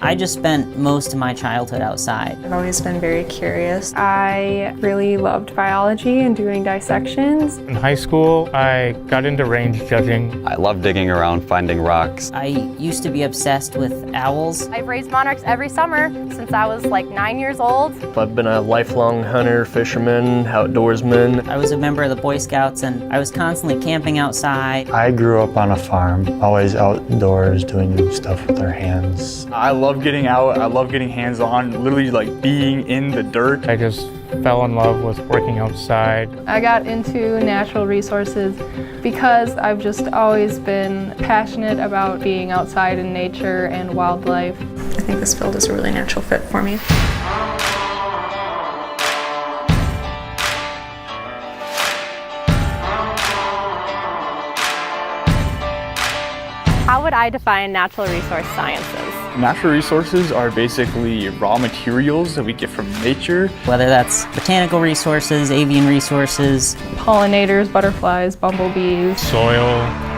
I just spent most of my childhood outside. I've always been very curious. I really loved biology and doing dissections. In high school, I got into range judging. I love digging around, finding rocks. I used to be obsessed with owls. I've raised monarchs every summer since I was like 9 years old. I've been a lifelong hunter, fisherman, outdoorsman. I was a member of the Boy Scouts and I was constantly camping outside. I grew up on a farm, always outdoors doing stuff with our hands. I love getting out, I love getting hands-on, literally like being in the dirt. I just fell in love with working outside. I got into natural resources because I've just always been passionate about being outside in nature and wildlife. I think this field is a really natural fit for me. How would I define natural resource sciences? Natural resources are basically raw materials that we get from nature. Whether that's botanical resources, avian resources, Pollinators, butterflies, bumblebees. Soil,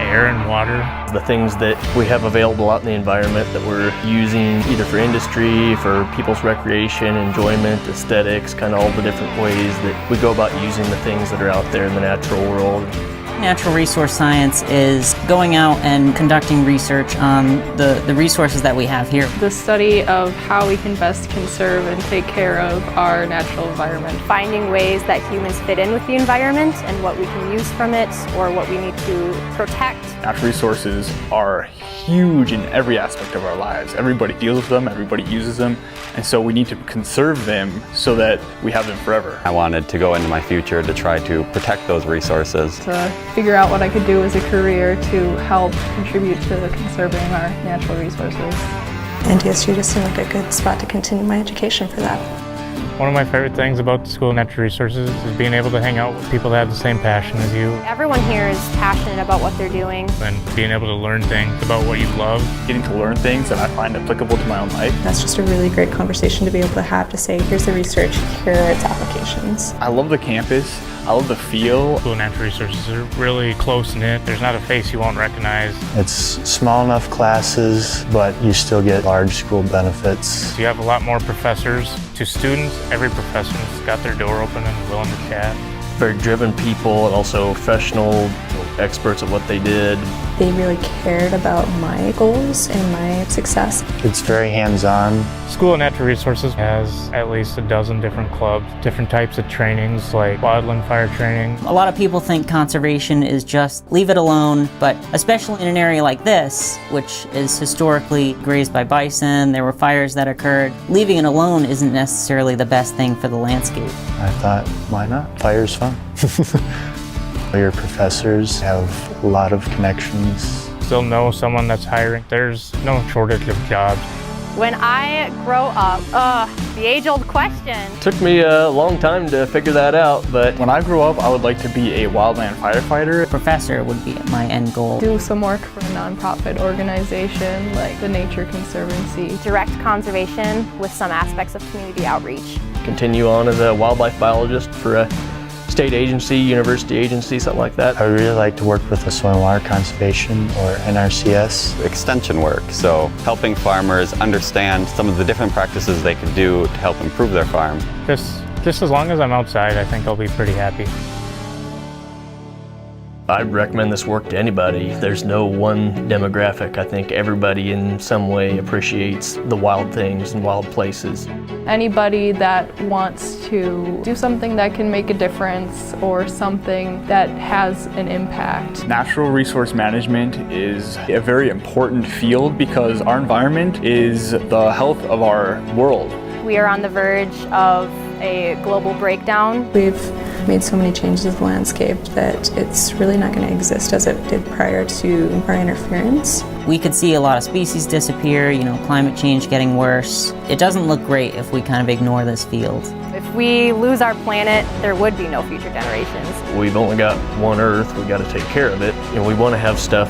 air, and water. The things that we have available out in the environment that we're using either for industry, for people's recreation, enjoyment, aesthetics, kind of all the different ways that we go about using the things that are out there in the natural world. Natural resource science is going out and conducting research on the resources that we have here. The study of how we can best conserve and take care of our natural environment. Finding ways that humans fit in with the environment and what we can use from it or what we need to protect. Natural resources are huge in every aspect of our lives. Everybody deals with them, everybody uses them, and so we need to conserve them so that we have them forever. I wanted to go into my future to try to protect those resources. To figure out what I could do as a career to help contribute to conserving our natural resources. NDSU just seemed like a good spot to continue my education for that. One of my favorite things about the School of Natural Resources is being able to hang out with people that have the same passion as you Everyone here is passionate about what they're doing. and being able to learn things about what you love. Getting to learn things that I find applicable to my own life. That's just a really great conversation to be able to have to say, here's the research, here are its applications. I love the campus, I love the feel. School of Natural Resources are really close-knit. There's not a face you won't recognize. It's small enough classes, but you still get large school benefits. You have a lot more professors. To students, every professor's got their door open and willing to chat. Very driven people and also professional experts at what they did. They really cared about my goals and my success. It's very hands-on. School of Natural Resources has at least a dozen different clubs, different types of trainings like wildland fire training. A lot of people think conservation is just leave it alone, but especially in an area like this, which is historically grazed by bison, there were fires that occurred, leaving it alone isn't necessarily the best thing for the landscape. I thought, why not? Fire's fun. Your professors have a lot of connections. Still know someone that's hiring. There's no shortage of jobs. When I grow up, the age-old question. Took me a long time to figure that out, but When I grow up, I would like to be a wildland firefighter. Professor would be my end goal. Do some work for a nonprofit organization like the Nature Conservancy. Direct conservation with some aspects of community outreach. continue on as a wildlife biologist for a state agency, university agency, something like that. I would really like to work with the Soil and Water Conservation or NRCS. Extension work, so helping farmers understand some of the different practices they could do to help improve their farm. Just as long as I'm outside, I think I'll be pretty happy. I'd recommend this work to anybody. There's no one demographic. I think everybody in some way appreciates the wild things and wild places. Anybody that wants to do something that can make a difference or something that has an impact. Natural resource management is a very important field because our environment is the health of our world. We are on the verge of a global breakdown. We've made so many changes to the landscape that it's really not going to exist as it did prior to our interference. We could see a lot of species disappear, climate change getting worse. It doesn't look great if we kind of ignore this field. If we lose our planet, there would be no future generations. We've only got one Earth, we got to take care of it. We want to have stuff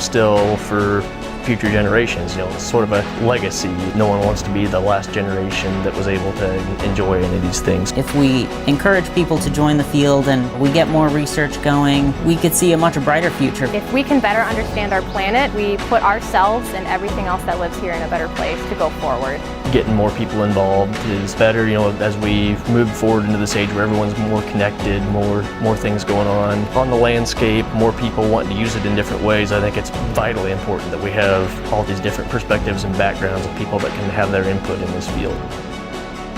still for future generations. You know, it's sort of a legacy. No one wants to be the last generation that was able to enjoy any of these things. If we encourage people to join the field and we get more research going, we could see a much brighter future. If we can better understand our planet, we put ourselves and everything else that lives here in a better place to go forward. Getting more people involved is better, you know, as we move forward into this age where everyone's more connected, more things going on the landscape, more people wanting to use it in different ways. I think it's vitally important that we have all these different perspectives and backgrounds of people that can have their input in this field.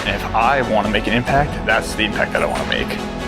And if I want to make an impact, that's the impact that I want to make.